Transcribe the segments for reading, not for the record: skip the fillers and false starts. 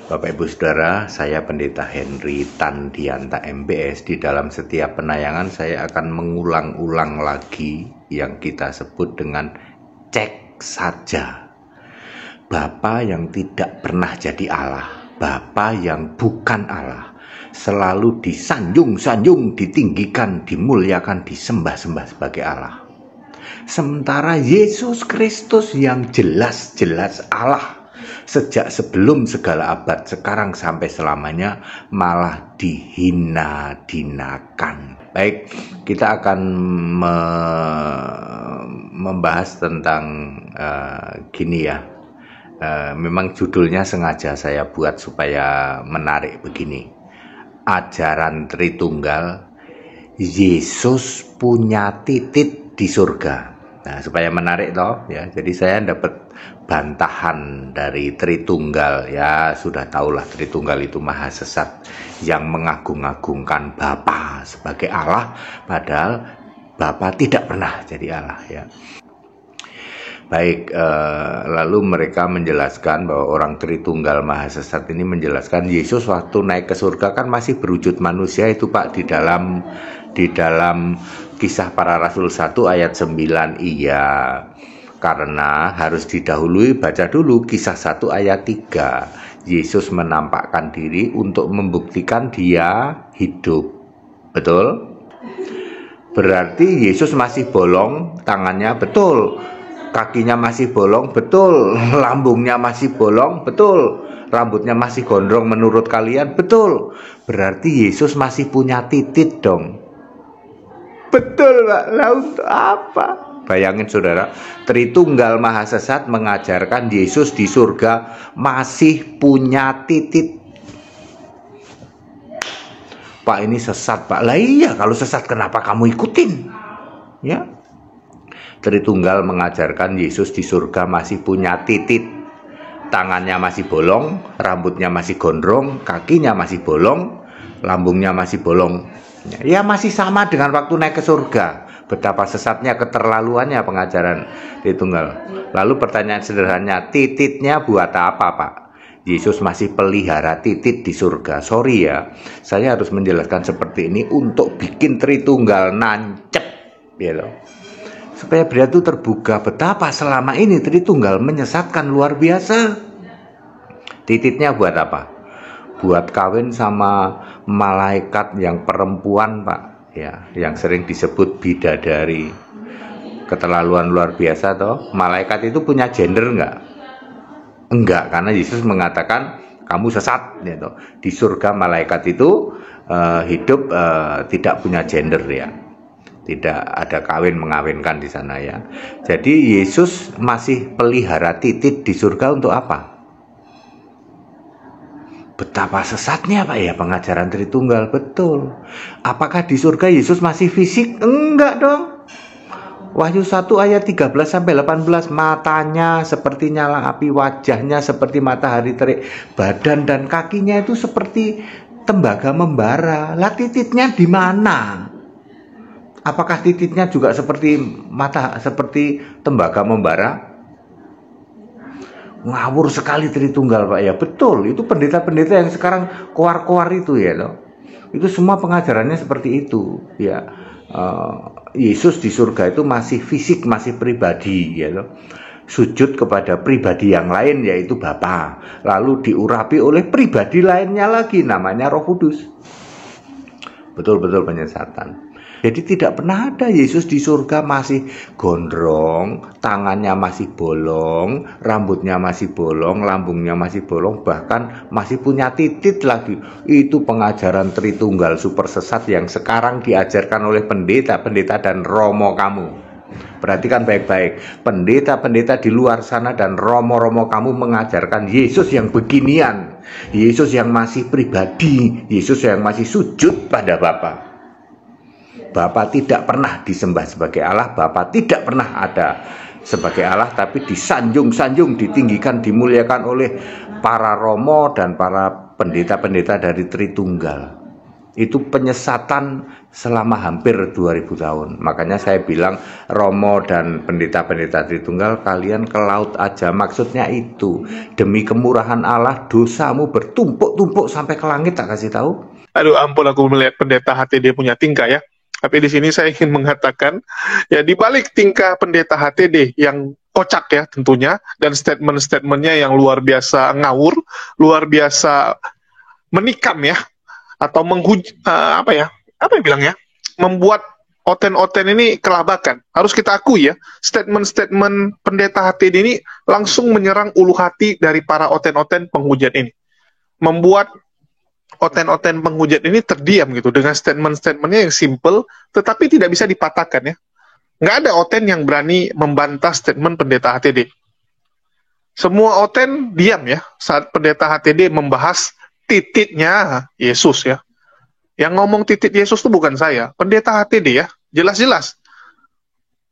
Bapak Ibu Saudara, saya Pendeta Henry Tandianta MBS. Di dalam setiap penayangan saya akan mengulang-ulang lagi yang kita sebut dengan cek saja. Bapa yang tidak pernah jadi Allah, Bapa yang bukan Allah, selalu disanjung-sanjung, ditinggikan, dimuliakan, disembah-sembah sebagai Allah. Sementara Yesus Kristus yang jelas-jelas Allah sejak sebelum segala abad, sekarang sampai selamanya, malah dihina-dinakan. Baik, kita akan membahas tentang gini ya. Memang judulnya sengaja saya buat supaya menarik begini. Ajaran Tritunggal, Yesus punya titik di surga. Nah, supaya menarik toh ya. Jadi saya dapat bantahan dari Tritunggal, ya sudah tahulah Tritunggal itu maha sesat yang mengagung-agungkan Bapa sebagai Allah, padahal Bapa tidak pernah jadi Allah ya. Baik, lalu mereka menjelaskan bahwa orang Tritunggal maha sesat ini menjelaskan Yesus waktu naik ke surga kan masih berwujud manusia itu Pak, di dalam Kisah Para Rasul 1 ayat 9 iya. Karena harus didahului baca dulu Kisah 1 ayat 3. Yesus menampakkan diri untuk membuktikan dia hidup. Betul? Berarti Yesus masih bolong tangannya, betul. Kakinya masih bolong, betul. Lambungnya masih bolong, betul. Rambutnya masih gondrong menurut kalian, betul. Berarti Yesus masih punya titik dong. Betul Pak, lah untuk apa? Bayangin saudara, Tritunggal maha sesat mengajarkan Yesus di surga masih punya titik. Pak ini sesat Pak. Lah iya, kalau sesat kenapa kamu ikutin? Ya. Tritunggal mengajarkan Yesus di surga masih punya titik. Tangannya masih bolong, rambutnya masih gondrong, kakinya masih bolong, lambungnya masih bolong. Ya masih sama dengan waktu naik ke surga. Betapa sesatnya, keterlaluannya pengajaran Tritunggal. Lalu pertanyaan sederhananya, tititnya buat apa Pak? Yesus masih pelihara titit di surga. Sorry ya, saya harus menjelaskan seperti ini untuk bikin Tritunggal nancep ya loh. Supaya beliau itu terbuka betapa selama ini Tritunggal menyesatkan luar biasa. Tititnya buat apa? Buat kawin sama malaikat yang perempuan Pak ya, yang sering disebut bidadari. Keterlaluan luar biasa toh. Malaikat itu punya gender enggak, karena Yesus mengatakan kamu sesat ya toh. Di surga malaikat itu hidup tidak punya gender ya. Tidak ada kawin mengawinkan di sana ya. Jadi Yesus masih pelihara titik di surga untuk apa? Betapa sesatnya Pak ya pengajaran Tritunggal, betul. Apakah di surga Yesus masih fisik? Enggak dong. Wahyu 1 ayat 13 sampai 18, matanya seperti nyala api, wajahnya seperti matahari terik, badan dan kakinya itu seperti tembaga membara. Lah tititnya di mana? Apakah tititnya juga seperti tembaga membara? Ngawur sekali Tritunggal Pak ya. Betul, itu pendeta-pendeta yang sekarang koar-koar itu ya loh. Itu semua pengajarannya seperti itu ya. Yesus di surga itu masih fisik, masih pribadi ya loh. Sujud kepada pribadi yang lain yaitu Bapa, lalu diurapi oleh pribadi lainnya lagi namanya Roh Kudus. Betul-betul penyesatan. Jadi tidak pernah ada Yesus di surga masih gondrong, tangannya masih bolong, rambutnya masih bolong, lambungnya masih bolong, bahkan masih punya titik lagi. Itu pengajaran Tritunggal super sesat yang sekarang diajarkan oleh pendeta-pendeta dan romo kamu. Perhatikan baik-baik, pendeta-pendeta di luar sana dan romo-romo kamu mengajarkan Yesus yang beginian, Yesus yang masih pribadi, Yesus yang masih sujud pada Bapa. Bapa tidak pernah disembah sebagai Allah, Bapa tidak pernah ada sebagai Allah, tapi disanjung-sanjung, ditinggikan, dimuliakan oleh para romo dan para pendeta-pendeta dari Tritunggal. Itu penyesatan selama hampir 2000 tahun. Makanya saya bilang Romo dan pendeta-pendeta Tritunggal, kalian ke laut aja. Maksudnya itu, demi kemurahan Allah dosamu bertumpuk-tumpuk sampai ke langit, tak kasih tahu. Aduh ampun, aku melihat pendeta HTD punya tingkah ya. Tapi di sini saya ingin mengatakan, ya di balik tingkah pendeta HTD yang kocak ya tentunya, dan statement-statementnya yang luar biasa ngawur, luar biasa menikam ya, atau membuat oten-oten ini kelabakan. Harus kita akui ya, statement-statement pendeta HTD ini langsung menyerang ulu hati dari para oten-oten penghujat ini. Membuat oten-oten penghujat ini terdiam gitu, dengan statement-statementnya yang simple, tetapi tidak bisa dipatahkan ya. Nggak ada oten yang berani membantah statement pendeta HTD. Semua oten diam ya, saat pendeta HTD membahas tititnya Yesus ya. Yang ngomong titik Yesus itu bukan saya, pendeta HTD ya, jelas-jelas.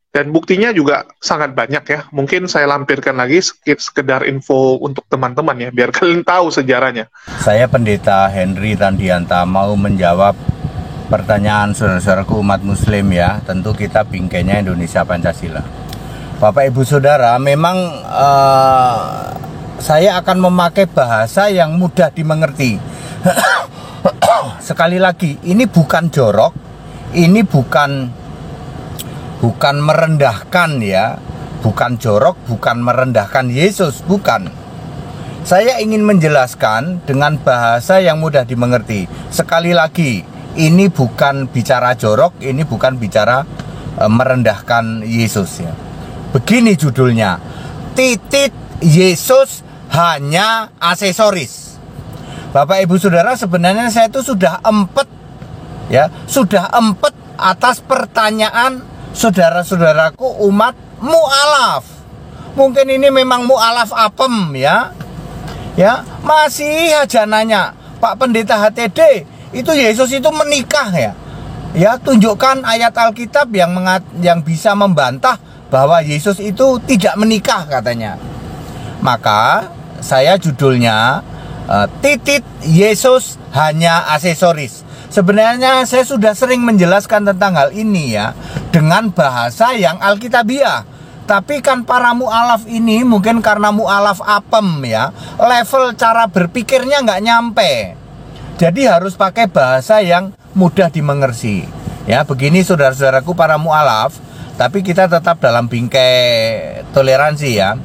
Dan buktinya juga sangat banyak ya. Mungkin saya lampirkan lagi sekedar info untuk teman-teman ya, biar kalian tahu sejarahnya. Saya pendeta Henry Tandianta mau menjawab pertanyaan saudara-saudaraku umat muslim ya. Tentu kita bingkainya Indonesia Pancasila. Bapak Ibu Saudara, memang saya akan memakai bahasa yang mudah dimengerti. Sekali lagi, ini bukan jorok, ini bukan merendahkan ya, bukan jorok, bukan merendahkan Yesus, bukan. Saya ingin menjelaskan dengan bahasa yang mudah dimengerti. Sekali lagi, ini bukan bicara jorok, ini bukan bicara merendahkan Yesus ya. Begini judulnya, titik Yesus hanya aksesoris. Bapak Ibu Saudara, sebenarnya saya itu sudah empet ya, sudah empet atas pertanyaan saudara-saudaraku umat mu'alaf. Mungkin ini memang mu'alaf apem ya. Ya, masih aja nanya, Pak Pendeta HTD, itu Yesus itu menikah ya? Ya, tunjukkan ayat Alkitab yang bisa membantah bahwa Yesus itu tidak menikah katanya. Maka saya judulnya titik Yesus hanya aksesoris. Sebenarnya saya sudah sering menjelaskan tentang hal ini ya, dengan bahasa yang alkitabiah. Tapi kan para mu'alaf ini mungkin karena mu'alaf apem ya, level cara berpikirnya nggak nyampe. Jadi harus pakai bahasa yang mudah dimengerti. Ya, begini saudara-saudaraku para mu'alaf, tapi kita tetap dalam bingkai toleransi ya.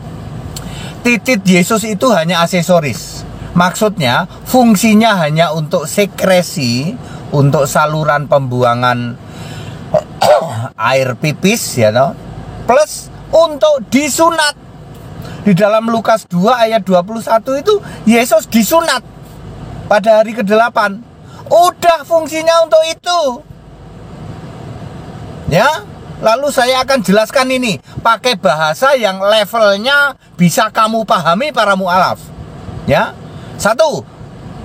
Titik Yesus itu hanya aksesoris. Maksudnya fungsinya hanya untuk sekresi, untuk saluran pembuangan air pipis ya no? Plus untuk disunat. Di dalam Lukas 2 ayat 21 itu Yesus disunat pada hari ke-8. Udah fungsinya untuk itu. Ya, lalu saya akan jelaskan ini pakai bahasa yang levelnya bisa kamu pahami para mu'alaf. Ya. Satu,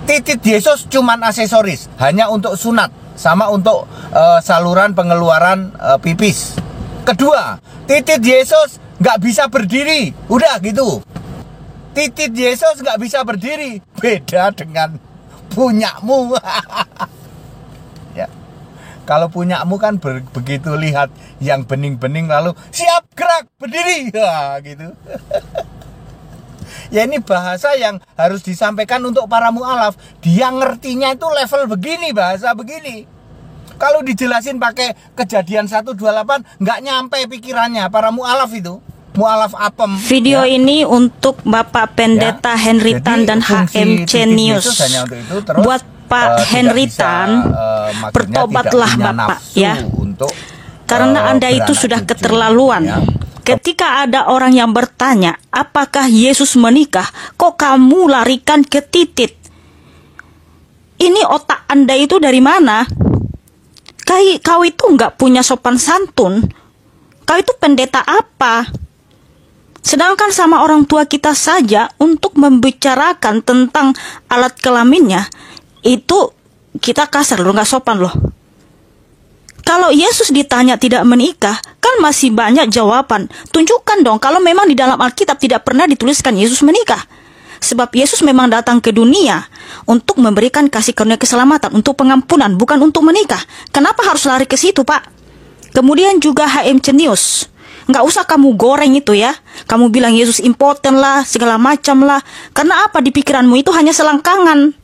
titik Yesus cuman aksesoris, hanya untuk sunat, sama untuk saluran pengeluaran pipis. Kedua, titik Yesus nggak bisa berdiri, udah gitu. Titik Yesus nggak bisa berdiri, beda dengan punyamu. Ya, kalau punyamu kan begitu lihat yang bening-bening lalu siap gerak berdiri, ya, gitu. Ya ini bahasa yang harus disampaikan untuk para mu'alaf. Dia ngertinya itu level begini, bahasa begini. Kalau dijelasin pakai Kejadian 1:28 nggak nyampe pikirannya para mu'alaf itu. Mu'alaf apem. Video ya. Ini untuk Bapak Pendeta ya. Henry Tan dan HMC News. Buat Pak Henry Tan, bertobatlah Bapak ya. Karena Anda itu sudah keterlaluan. Ya. Ketika ada orang yang bertanya, apakah Yesus menikah? Kok kamu larikan ke titik? Ini otak Anda itu dari mana? Kau itu nggak punya sopan santun. Kau itu pendeta apa? Sedangkan sama orang tua kita saja untuk membicarakan tentang alat kelaminnya, itu kita kasar loh, nggak sopan loh. Kalau Yesus ditanya tidak menikah, kan masih banyak jawaban. Tunjukkan dong kalau memang di dalam Alkitab tidak pernah dituliskan Yesus menikah. Sebab Yesus memang datang ke dunia untuk memberikan kasih karunia keselamatan, untuk pengampunan, bukan untuk menikah. Kenapa harus lari ke situ, Pak? Kemudian juga HM Cenius. Nggak usah kamu goreng itu ya. Kamu bilang Yesus impoten lah, segala macam lah. Karena apa? Di pikiranmu itu hanya selangkangan.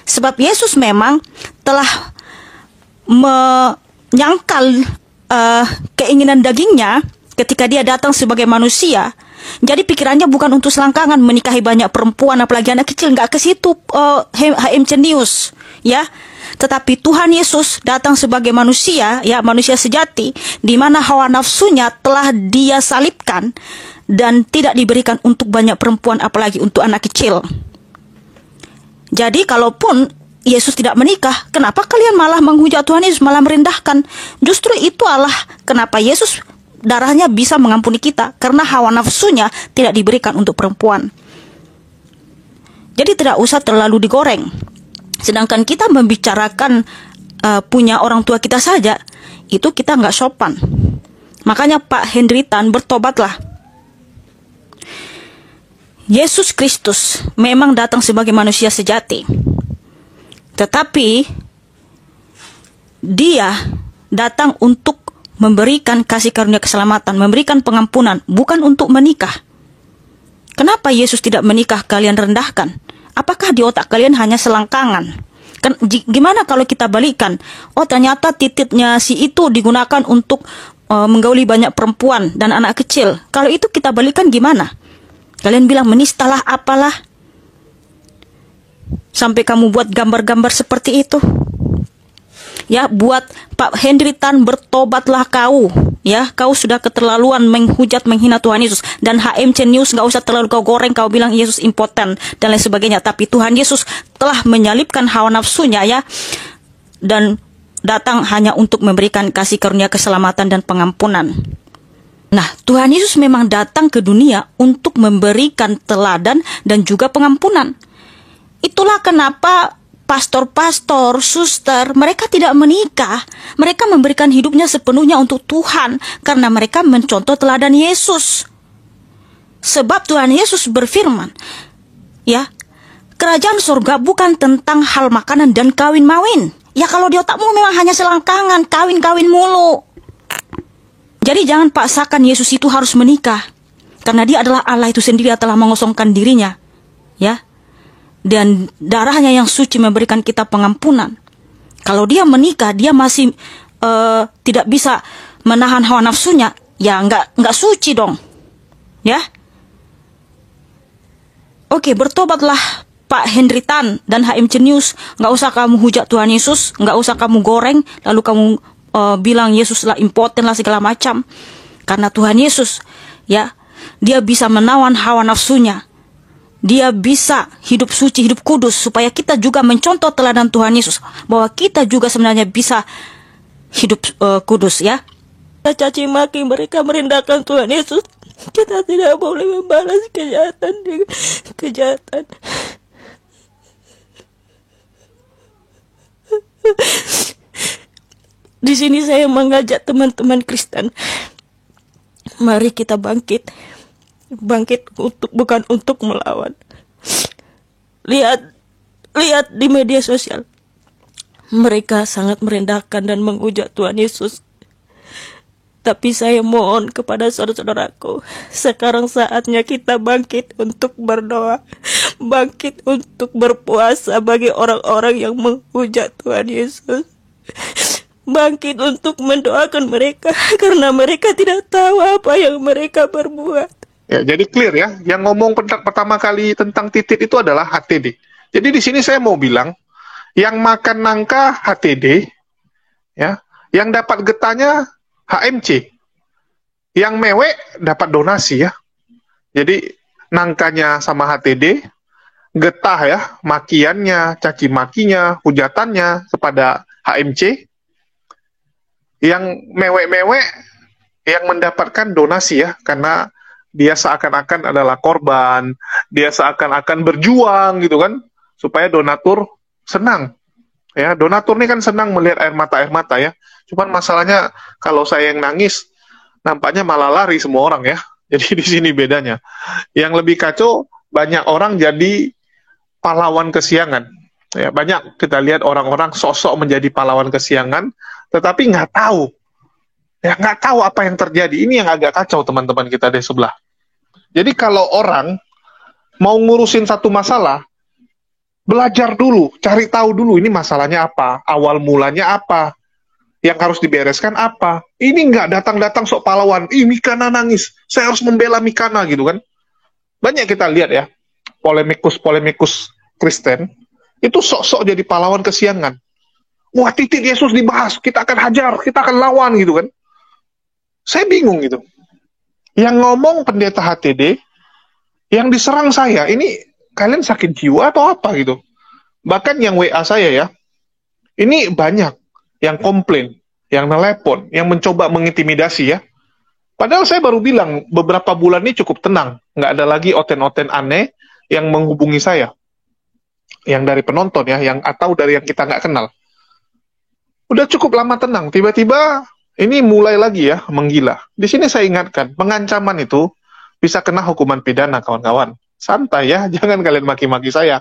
Sebab Yesus memang telah menyangkal keinginan dagingnya ketika dia datang sebagai manusia. Jadi pikirannya bukan untuk selangkangan menikahi banyak perempuan, apalagi anak kecil. Nggak ke situ HM Cenius, ya. Tetapi Tuhan Yesus datang sebagai manusia, ya, manusia sejati, di mana hawa nafsunya telah dia salibkan dan tidak diberikan untuk banyak perempuan, apalagi untuk anak kecil. Jadi kalaupun Yesus tidak menikah, kenapa kalian malah menghujat Tuhan Yesus, malah merendahkan? Justru itu Allah kenapa Yesus darahnya bisa mengampuni kita, karena hawa nafsunya tidak diberikan untuk perempuan. Jadi tidak usah terlalu digoreng. Sedangkan kita membicarakan punya orang tua kita saja, itu kita nggak sopan. Makanya Pak Henry Tan, bertobatlah. Yesus Kristus memang datang sebagai manusia sejati, tetapi dia datang untuk memberikan kasih karunia keselamatan, memberikan pengampunan, bukan untuk menikah. Kenapa Yesus tidak menikah kalian rendahkan? Apakah di otak kalian hanya selangkangan? Gimana kalau kita balikan? Oh, ternyata tititnya si itu digunakan untuk menggauli banyak perempuan dan anak kecil. Kalau itu kita balikan gimana? Kalian bilang menistalah apalah. Sampai kamu buat gambar-gambar seperti itu. Ya, buat Pak Henry Tan, bertobatlah kau. Ya, kau sudah keterlaluan menghujat, menghina Tuhan Yesus. Dan HM Cenius nggak usah terlalu kau goreng, kau bilang Yesus impoten dan lain sebagainya. Tapi Tuhan Yesus telah menyalibkan hawa nafsunya, ya, dan datang hanya untuk memberikan kasih karunia keselamatan dan pengampunan. Nah, Tuhan Yesus memang datang ke dunia untuk memberikan teladan dan juga pengampunan. Itulah kenapa pastor-pastor, suster, mereka tidak menikah. Mereka memberikan hidupnya sepenuhnya untuk Tuhan, karena mereka mencontoh teladan Yesus. Sebab Tuhan Yesus berfirman, ya, kerajaan surga bukan tentang hal makanan dan kawin-mawin. Ya, kalau di otakmu memang hanya selangkangan, kawin-kawin mulu. Jadi jangan paksakan Yesus itu harus menikah, karena dia adalah Allah itu sendiri yang telah mengosongkan dirinya, ya. Dan darahnya yang suci memberikan kita pengampunan. Kalau dia menikah, dia masih tidak bisa menahan hawa nafsunya, ya nggak suci dong, ya. Oke, bertobatlah Pak Henry Tan dan HM Cenius. Nggak usah kamu hujat Tuhan Yesus, nggak usah kamu goreng, lalu kamu bilang Yesus lah impoten lah segala macam. Karena Tuhan Yesus, ya, dia bisa menawan hawa nafsunya. Dia bisa hidup suci, hidup kudus, supaya kita juga mencontoh teladan Tuhan Yesus, bahwa kita juga sebenarnya bisa hidup kudus, ya. Kita caci maki mereka, merendahkan Tuhan Yesus. Kita tidak boleh membalas kejahatan dengan kejahatan. Di sini saya mengajak teman-teman Kristen, mari kita bangkit bukan untuk melawan. Lihat di media sosial, mereka sangat merendahkan dan menghujat Tuhan Yesus. Tapi saya mohon kepada saudara-saudaraku, sekarang saatnya kita bangkit untuk berdoa, bangkit untuk berpuasa bagi orang-orang yang menghujat Tuhan Yesus. Bangkit untuk mendoakan mereka, karena mereka tidak tahu apa yang mereka berbuat. Ya, jadi clear ya, yang ngomong pertama kali tentang titit itu adalah HTD. Jadi di sini saya mau bilang, yang makan nangka HTD, ya, yang dapat getahnya HMC, yang mewek dapat donasi, ya. Jadi nangkanya sama HTD, getah ya, makiannya, caci makinya, hujatannya kepada HMC, yang mewek-mewek yang mendapatkan donasi, ya, karena dia seakan-akan adalah korban, dia seakan-akan berjuang gitu kan, supaya donatur senang. Ya, donatur ini kan senang melihat air mata ya. Cuman masalahnya kalau saya yang nangis, nampaknya malah lari semua orang, ya. Jadi di sini bedanya. Yang lebih kacau, banyak orang jadi pahlawan kesiangan. Ya, banyak kita lihat orang-orang sosok menjadi pahlawan kesiangan, tetapi nggak tahu. Ya, nggak tahu apa yang terjadi. Ini yang agak kacau teman-teman kita di sebelah. Jadi kalau orang mau ngurusin satu masalah, belajar dulu, cari tahu dulu ini masalahnya apa, awal mulanya apa, yang harus dibereskan apa. Ini nggak datang-datang sok pahlawan, Mikana nangis, saya harus membela Mikana gitu kan. Banyak kita lihat ya, polemikus Kristen, itu sok-sok jadi pahlawan kesiangan. Wah, titik Yesus dibahas, kita akan hajar, kita akan lawan gitu kan. Saya bingung gitu. Yang ngomong pendeta HTD, yang diserang saya, ini kalian sakit jiwa atau apa gitu. Bahkan yang WA saya ya, ini banyak yang komplain, yang nelepon, yang mencoba mengintimidasi ya. Padahal saya baru bilang, beberapa bulan ini cukup tenang. Nggak ada lagi oten-oten aneh yang menghubungi saya. Yang dari penonton ya, atau dari yang kita nggak kenal. Udah cukup lama tenang, tiba-tiba ini mulai lagi ya, menggila. Di sini saya ingatkan, pengancaman itu bisa kena hukuman pidana, kawan-kawan. Santai ya, jangan kalian maki-maki saya.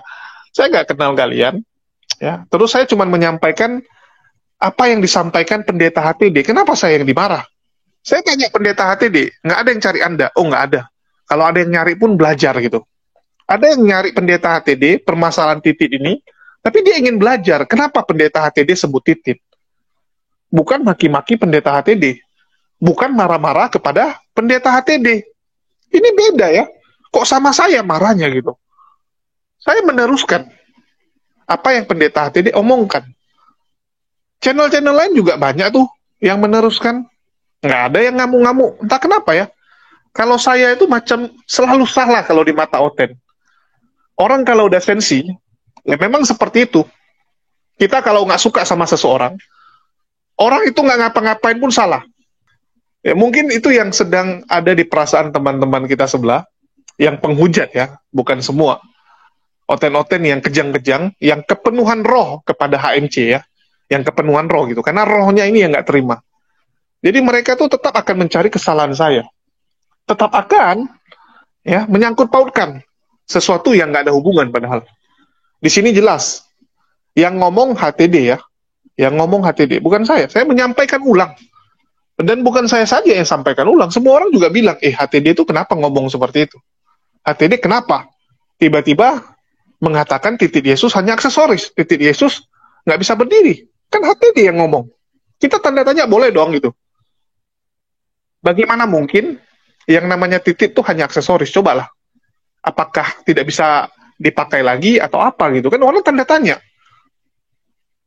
Saya nggak kenal kalian. Ya, terus saya cuma menyampaikan apa yang disampaikan pendeta HTD. Kenapa saya yang dimarah? Saya tanya pendeta HTD, nggak ada yang cari Anda? Oh, nggak ada. Kalau ada yang nyari pun belajar gitu. Ada yang nyari pendeta HTD, permasalahan titik ini, tapi dia ingin belajar. Kenapa pendeta HTD sebut titik? Bukan maki-maki pendeta HTD. Bukan marah-marah kepada pendeta HTD. Ini beda ya. Kok sama saya marahnya gitu? Saya meneruskan apa yang pendeta HTD omongkan. Channel-channel lain juga banyak tuh yang meneruskan. Nggak ada yang ngamuk-ngamuk. Entah kenapa ya. Kalau saya itu macam selalu salah kalau di mata Oten. Orang kalau udah sensi, ya memang seperti itu. Kita kalau nggak suka sama seseorang, orang itu nggak ngapa-ngapain pun salah. Ya, mungkin itu yang sedang ada di perasaan teman-teman kita sebelah, yang penghujat ya, bukan semua. Oten-oten yang kejang-kejang, yang kepenuhan roh kepada HMC ya, yang kepenuhan roh gitu, karena rohnya ini yang nggak terima. Jadi mereka tuh tetap akan mencari kesalahan saya. Tetap akan ya menyangkut pautkan sesuatu yang nggak ada hubungan padahal. Di sini jelas, yang ngomong HTD ya, yang ngomong HTD, bukan saya. Saya menyampaikan ulang. Dan bukan saya saja yang sampaikan ulang. Semua orang juga bilang, HTD itu kenapa ngomong seperti itu? HTD kenapa? Tiba-tiba mengatakan titik Yesus hanya aksesoris. Titik Yesus nggak bisa berdiri. Kan HTD yang ngomong. Kita tanda tanya boleh dong gitu. Bagaimana mungkin yang namanya titik itu hanya aksesoris? Cobalah. Apakah tidak bisa dipakai lagi atau apa gitu kan, orang tanda tanya.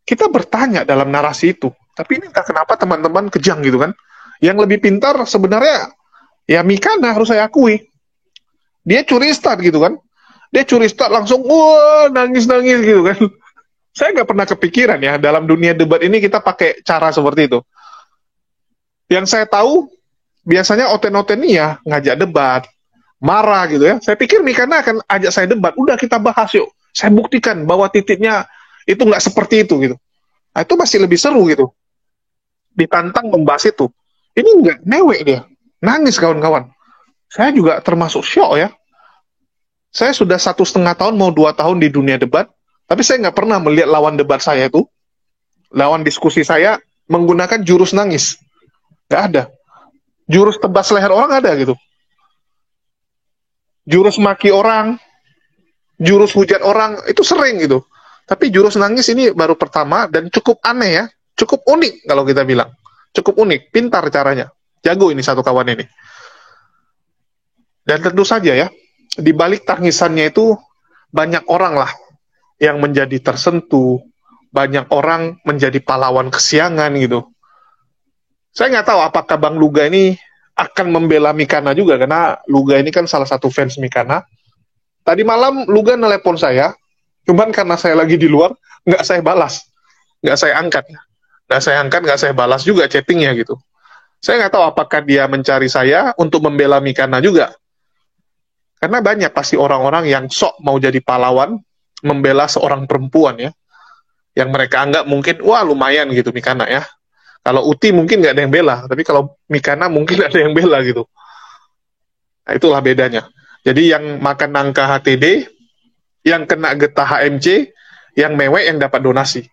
Kita bertanya dalam narasi itu, tapi ini entah kenapa teman-teman kejang gitu kan. Yang lebih pintar sebenarnya ya Mikana, harus saya akui. Dia curi start gitu kan. Dia curi start langsung nangis-nangis gitu kan. Saya nggak pernah kepikiran ya dalam dunia debat ini kita pakai cara seperti itu. Yang saya tahu biasanya oten-oten ini ya ngajak debat, marah gitu ya. Saya pikir Mikana akan ajak saya debat. Udah kita bahas yuk. Saya buktikan bahwa titiknya itu nggak seperti itu gitu. Nah, itu masih lebih seru gitu. Ditantang membahas itu. Ini nggak mewek dia. Nangis kawan-kawan. Saya juga termasuk syok ya. Saya sudah 1,5 tahun mau 2 tahun di dunia debat. Tapi saya nggak pernah melihat lawan debat saya itu. Lawan diskusi saya menggunakan jurus nangis. Nggak ada. Jurus tebas leher orang ada gitu. Jurus maki orang, jurus hujat orang, itu sering gitu. Tapi jurus nangis ini baru pertama dan cukup aneh ya. Cukup unik kalau kita bilang. Cukup unik, pintar caranya. Jago ini satu kawan ini. Dan tentu saja ya, di balik tangisannya itu banyak orang lah yang menjadi tersentuh, banyak orang menjadi pahlawan kesiangan gitu. Saya nggak tahu apakah Bang Luga ini akan membela Mikana juga, karena Luga ini kan salah satu fans Mikana. Tadi malam Luga nelepon saya, cuman karena saya lagi di luar, nggak saya balas, nggak saya angkat, nggak saya balas juga chattingnya gitu. Saya nggak tahu apakah dia mencari saya untuk membela Mikana juga. Karena banyak pasti orang-orang yang sok mau jadi pahlawan, membela seorang perempuan ya, yang mereka anggap mungkin, wah lumayan gitu Mikana ya. Kalau Uti mungkin nggak ada yang bela, tapi kalau Mikana mungkin ada yang bela gitu. Nah, itulah bedanya. Jadi yang makan nangka HTD, yang kena getah HMC, yang mewek yang dapat donasi.